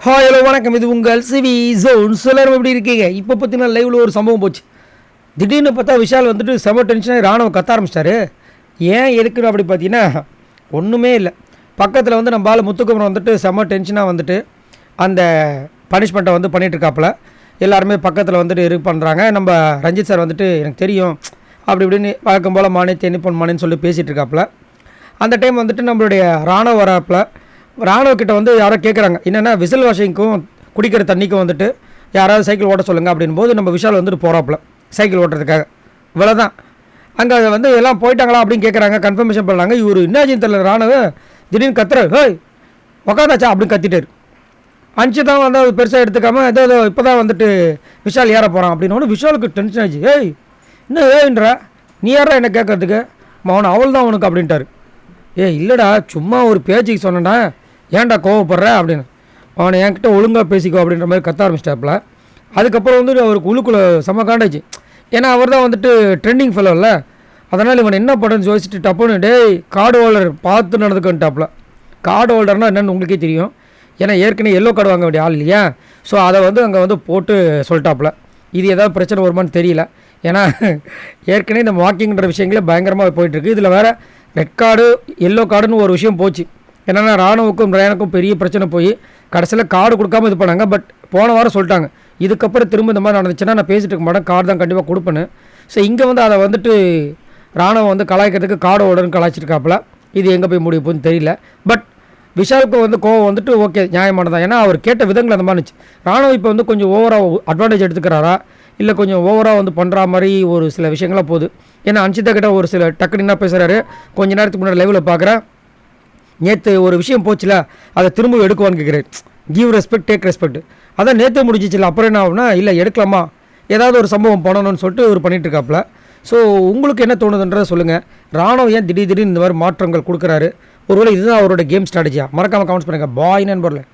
Hello வணக்கம், இது உங்கள் சிவி ஜோன். எல்லாரும் எப்படி இருக்கீங்க? இப்போ பார்த்தீங்கன்னா லைவில் ஒரு சம்பவம் போச்சு. திடீர்னு பார்த்தா விஷால் வந்துட்டு செம டென்ஷனாக ராணுவ கத்த ஆரம்பிச்சிட்டாரு. ஏன் எதுக்குன்னு அப்படி பார்த்தீங்கன்னா ஒன்றுமே இல்லை. பக்கத்தில் வந்து நம்ம ஆள் முத்துக்குமரன் வந்துட்டு செம டென்ஷனாக வந்துட்டு அந்த பனிஷ்மெண்ட்டை வந்து பண்ணிகிட்ருக்காப்புல. எல்லாருமே பக்கத்தில் வந்துட்டு இது பண்ணுறாங்க. நம்ம ரஞ்சித் சார் வந்துட்டு எனக்கு தெரியும் அப்படி இப்படின்னு வழக்கம் போல் மானே தேனி பொன்மானேன்னு சொல்லி பேசிகிட்டு இருக்காப்புல. அந்த டைம் வந்துட்டு நம்மளுடைய ராணுவ வராப்பில் ராணுவக்கிட்ட வந்து யாரோ கேட்குறாங்க, என்னென்னா விசில் வாஷிங்க்கும் குடிக்கிற தண்ணிக்கும் வந்துட்டு யாராவது சைக்கிள் ஓட்ட சொல்லுங்கள் அப்படின்போது நம்ம விஷால் வந்துட்டு போகிறாப்புல சைக்கிள் ஓட்டுறதுக்காக. இவ்வளோ தான். அங்கே வந்து எல்லாம் போயிட்டாங்களா அப்படின்னு கேட்குறாங்க, கன்ஃபர்மேஷன் பண்ணாங்க. இவர் என்னாச்சின்னு தெரியல, ராணுவ திடீர்னு கத்துறாரு, ஹோய் உக்காந்தாச்சா அப்படின்னு கத்திட்டார். அஞ்சு தான் வந்து அது பெருசாக எடுத்துக்காமல் ஏதோ இப்போ தான் வந்துட்டு விஷால் ஏற போகிறான் அப்படின்னு விஷாலுக்கு டென்ஷன் ஆச்சு. ஏய் இன்னும் ஏன்றா நீ யாரா என்ன கேட்கறதுக்கு, அவனை அவள் தான் உனக்கு அப்படின்ட்டாரு. இல்லைடா சும்மா ஒரு பேச்சுக்கு சொன்னேன்டா, ஏன்டா கோவப்படுற அப்படின்னு. அவனை என்கிட்ட ஒழுங்காக பேசிக்கோ அப்படின்ற மாதிரி கத்த ஆரம்பிச்சிட்டாப்புல. அதுக்கப்புறம் வந்துட்டு அவருக்கு உள்ளுக்குள்ளே செம்ம காண்டாச்சு. ஏன்னா அவர் தான் வந்துட்டு ட்ரெண்டிங் ஃபெல்லோ இல்லை. அதனால் இவன் என்ன பண்ணுறதுன்னு யோசிச்சுட்டு டப்புன்னு டேய் கார்டு ஹோல்டர் பார்த்து நடந்துக்கிட்டாப்புல. கார்டு ஹோல்டர்னால் என்னென்னு உங்களுக்கே தெரியும். ஏன்னா ஏற்கனவே எல்லோ கார்டு வாங்க வேண்டிய ஆள் இல்லையா. ஸோ அதை வந்து அங்கே வந்து போட்டு சொல்லிட்டாப்புல. இது ஏதாவது பிரச்சனை வருமானு தெரியல. ஏன்னா ஏற்கனவே இந்த வாக்கிங்கிற விஷயங்களே பயங்கரமாக போயிட்டுருக்கு. இதில் வேறு ரெட் கார்டு எல்லோ கார்டுன்னு ஒரு விஷயம் போச்சு. என்னென்னா ராணுவுக்கும் ரயானுக்கும் பெரிய பிரச்சனை போய் கடைசியில் கார்டு கொடுக்காம இது பண்ணாங்க. பட் போன வாரம் சொல்லிட்டாங்க, இதுக்கப்புறம் திரும்ப இந்த மாதிரி நடந்துச்சுன்னா நான் பேசிட்டு இருக்க மாட்டேன், கார்டு தான் கண்டிப்பாக கொடுப்பேன்னு. ஸோ இங்கே வந்து அதை வந்துட்டு ராணுவம் வந்து கலாய்க்கிறதுக்கு கார்டு ஓடன்னு கலாய்ச்சிருக்காப்புல. இது எங்கே போய் முடிய போகுதுன்னு தெரியல. பட் விஷாலுக்கு வந்து கோவம் வந்துட்டு ஓகே நியாயமானதான். ஏன்னா அவர் கேட்ட விதங்கள் அந்த மாதிரி இருந்துச்சு. ராணுவம் இப்போ வந்து கொஞ்சம் ஓவராக அட்வான்டேஜ் எடுத்துக்கிறாரா இல்லை கொஞ்சம் ஓவராக வந்து பண்ணுற மாதிரி ஒரு சில விஷயங்களாக போகுது. ஏன்னா அன்ஷிதா கிட்ட ஒரு சில டக்குன்னு என்ன பேசுகிறாரு, கொஞ்ச நேரத்துக்கு முன்னாடி லைவில் பார்க்குறேன், நேற்று ஒரு விஷயம் போச்சுல அதை திரும்ப எடுக்குவான்னு கேட்குறேன். Give respect take respect. அதான் நேற்று முடிஞ்சிச்சுல, அப்புறம் என்ன ஆகுனா இல்லை எடுக்கலாமா, ஏதாவது ஒரு சம்பவம் பண்ணணும்னு சொல்லிட்டு ஒரு பண்ணிகிட்டு இருக்காப்புல. ஸோ உங்களுக்கு என்ன தோணுதுன்றதை சொல்லுங்கள். ராணுவம் ஏன் திடீர்னு இந்த மாதிரி மாற்றங்கள் கொடுக்குறாரு? ஒருவேளை இதுதான் அவரோட கேம் ஸ்ட்ராட்டஜியா? மறக்காமல் கமெண்ட்ஸ் பண்ணுங்கள். பாய் நண்பர்களே.